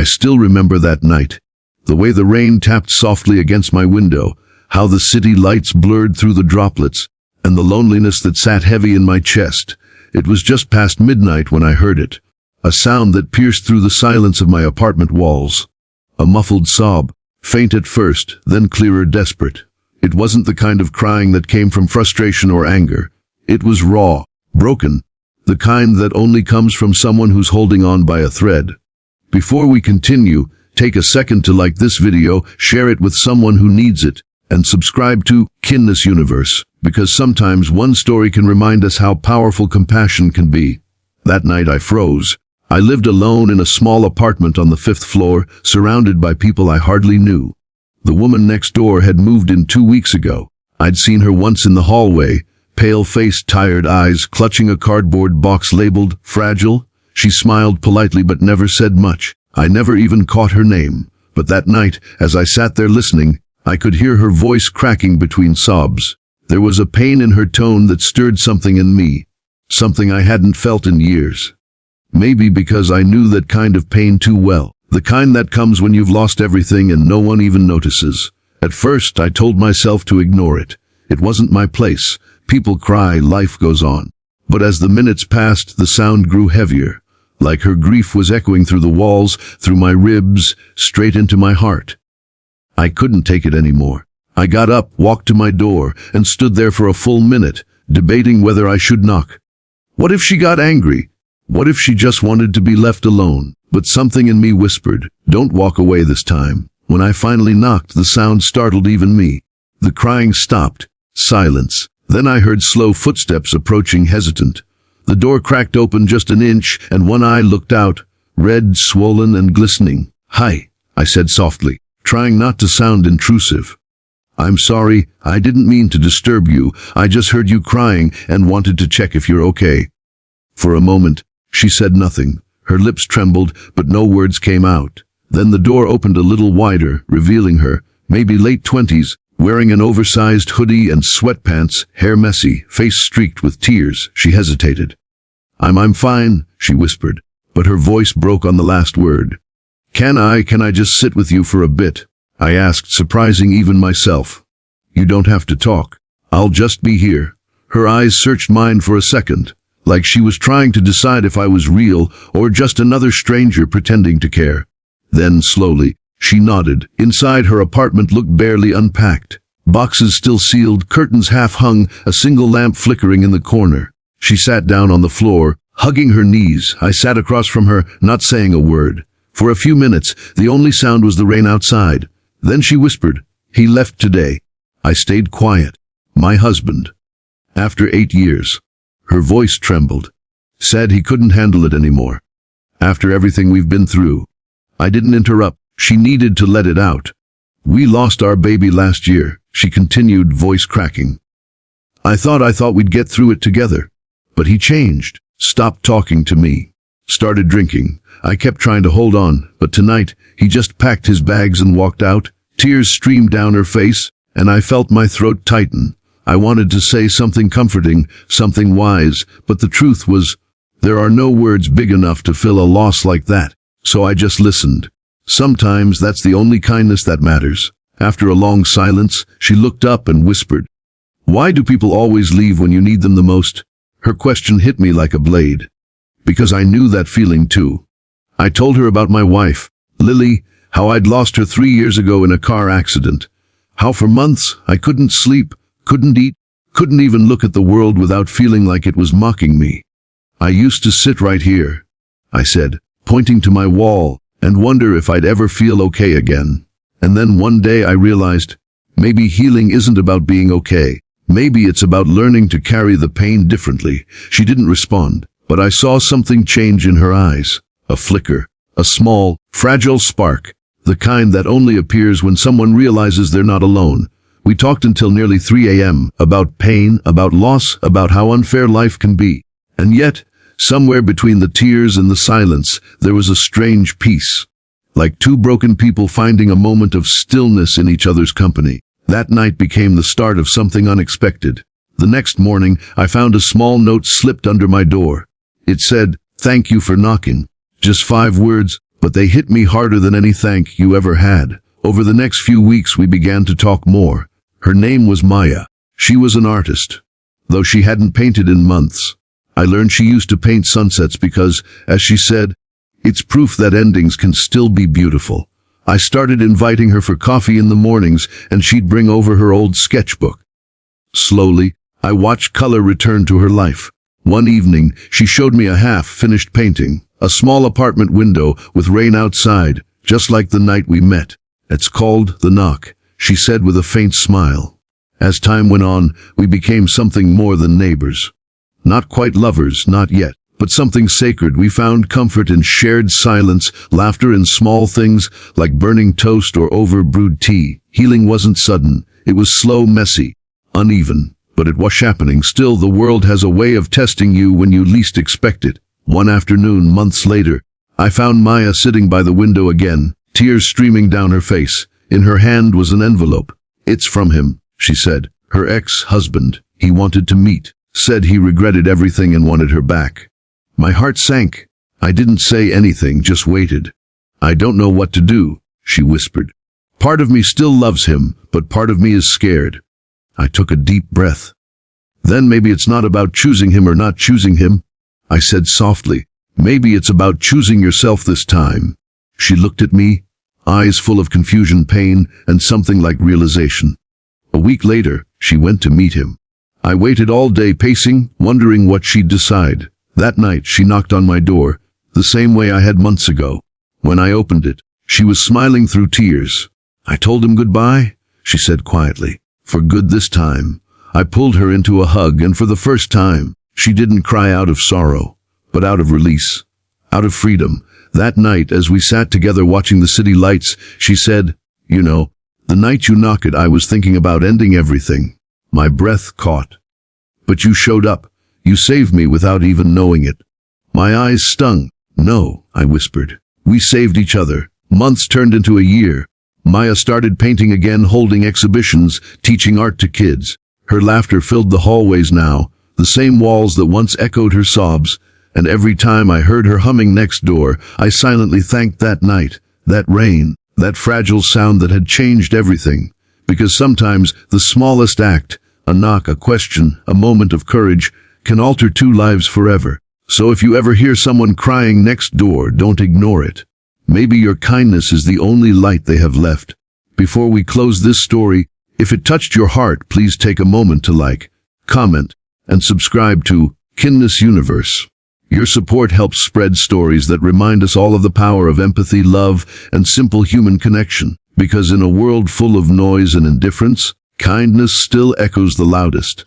I still remember that night. The way the rain tapped softly against my window, how the city lights blurred through the droplets, and the loneliness that sat heavy in my chest. It was just past midnight when I heard it. A sound that pierced through the silence of my apartment walls. A muffled sob, faint at first, then clearer, desperate. It wasn't the kind of crying that came from frustration or anger. It was raw, broken, the kind that only comes from someone who's holding on by a thread. Before we continue, take a second to like this video, share it with someone who needs it, and subscribe to Kindness Universe, because sometimes one story can remind us how powerful compassion can be. That night I froze. I lived alone in a small apartment on the 5th floor, surrounded by people I hardly knew. The woman next door had moved in 2 weeks ago. I'd seen her once in the hallway, pale-faced, tired eyes, clutching a cardboard box labeled fragile. She smiled politely but never said much. I never even caught her name. But that night, as I sat there listening, I could hear her voice cracking between sobs. There was a pain in her tone that stirred something in me, something I hadn't felt in years. Maybe because I knew that kind of pain too well, the kind that comes when you've lost everything and no one even notices. At first, I told myself to ignore it. It wasn't my place. People cry, life goes on. But as the minutes passed, the sound grew heavier, like her grief was echoing through the walls, through my ribs, straight into my heart. I couldn't take it anymore. I got up, walked to my door, and stood there for a full minute, debating whether I should knock. What if she got angry? What if she just wanted to be left alone? But something in me whispered, don't walk away this time. When I finally knocked, the sound startled even me. The crying stopped. Silence. Then I heard slow footsteps approaching, hesitant. The door cracked open just an inch, and one eye looked out, red, swollen, and glistening. Hi, I said softly, trying not to sound intrusive. I'm sorry, I didn't mean to disturb you. I just heard you crying and wanted to check if you're okay. For a moment, she said nothing. Her lips trembled, but no words came out. Then the door opened a little wider, revealing her, maybe late 20s, wearing an oversized hoodie and sweatpants, hair messy, face streaked with tears. She hesitated. I'm fine, she whispered, but her voice broke on the last word. Can I just sit with you for a bit? I asked, surprising even myself. You don't have to talk. I'll just be here. Her eyes searched mine for a second, like she was trying to decide if I was real or just another stranger pretending to care. Then, slowly, she nodded. Inside, her apartment looked barely unpacked. Boxes still sealed, curtains half hung, a single lamp flickering in the corner. She sat down on the floor, hugging her knees. I sat across from her, not saying a word. For a few minutes, the only sound was the rain outside. Then she whispered, he left today. I stayed quiet. My husband. After 8 years. Her voice trembled. Said he couldn't handle it anymore. After everything we've been through. I didn't interrupt. She needed to let it out. We lost our baby last year, she continued, voice cracking. I thought we'd get through it together. But he changed, stopped talking to me, started drinking. I kept trying to hold on, but tonight, he just packed his bags and walked out. Tears streamed down her face, and I felt my throat tighten. I wanted to say something comforting, something wise, but the truth was, there are no words big enough to fill a loss like that. So I just listened. Sometimes that's the only kindness that matters. After a long silence, she looked up and whispered, why do people always leave when you need them the most? Her question hit me like a blade. Because I knew that feeling too. I told her about my wife, Lily, how I'd lost her 3 years ago in a car accident. How for months I couldn't sleep, couldn't eat, couldn't even look at the world without feeling like it was mocking me. I used to sit right here, I said, pointing to my wall, and wonder if I'd ever feel okay again. And then one day I realized, maybe healing isn't about being okay. Maybe it's about learning to carry the pain differently. She didn't respond, but I saw something change in her eyes. A flicker, a small, fragile spark, the kind that only appears when someone realizes they're not alone. We talked until nearly 3 a.m. about pain, about loss, about how unfair life can be. And yet, somewhere between the tears and the silence, there was a strange peace. Like two broken people finding a moment of stillness in each other's company. That night became the start of something unexpected. The next morning, I found a small note slipped under my door. It said, thank you for knocking. Just 5 words, but they hit me harder than any thank you ever had. Over the next few weeks we began to talk more. Her name was Maya. She was an artist, though she hadn't painted in months. I learned she used to paint sunsets because, as she said, it's proof that endings can still be beautiful. I started inviting her for coffee in the mornings, and she'd bring over her old sketchbook. Slowly, I watched color return to her life. One evening, she showed me a half-finished painting, a small apartment window with rain outside, just like the night we met. "It's called The Knock," she said with a faint smile. As time went on, we became something more than neighbors. Not quite lovers, not yet, but something sacred. We found comfort in shared silence, laughter in small things like burning toast or over-brewed tea. Healing wasn't sudden. It was slow, messy, uneven, but it was happening. Still, the world has a way of testing you when you least expect it. One afternoon, months later, I found Maya sitting by the window again, tears streaming down her face. In her hand was an envelope. "It's from him," she said. "Her ex-husband. He wanted to meet. Said he regretted everything and wanted her back." My heart sank. I didn't say anything, just waited. "I don't know what to do," she whispered. "Part of me still loves him, but part of me is scared." I took a deep breath. "Then maybe it's not about choosing him or not choosing him," I said softly. "Maybe it's about choosing yourself this time." She looked at me, eyes full of confusion, pain, and something like realization. A week later, she went to meet him. I waited all day, pacing, wondering what she'd decide. That night, she knocked on my door, the same way I had months ago. When I opened it, she was smiling through tears. "I told him goodbye," she said quietly. "For good this time." I pulled her into a hug, and for the first time, she didn't cry out of sorrow, but out of release, out of freedom. That night, as we sat together watching the city lights, she said, "You know, the night you knocked, I was thinking about ending everything." My breath caught. "But you showed up. You saved me without even knowing it." My eyes stung. "No," I whispered. "We saved each other." Months turned into a year. Maya started painting again, holding exhibitions, teaching art to kids. Her laughter filled the hallways now, the same walls that once echoed her sobs, and every time I heard her humming next door, I silently thanked that night, that rain, that fragile sound that had changed everything. Because sometimes the smallest act, a knock, a question, a moment of courage, can alter two lives forever. So if you ever hear someone crying next door, don't ignore it. Maybe your kindness is the only light they have left. Before we close this story, if it touched your heart, please take a moment to like, comment, and subscribe to Kindness Universe. Your support helps spread stories that remind us all of the power of empathy, love, and simple human connection. Because in a world full of noise and indifference, kindness still echoes the loudest.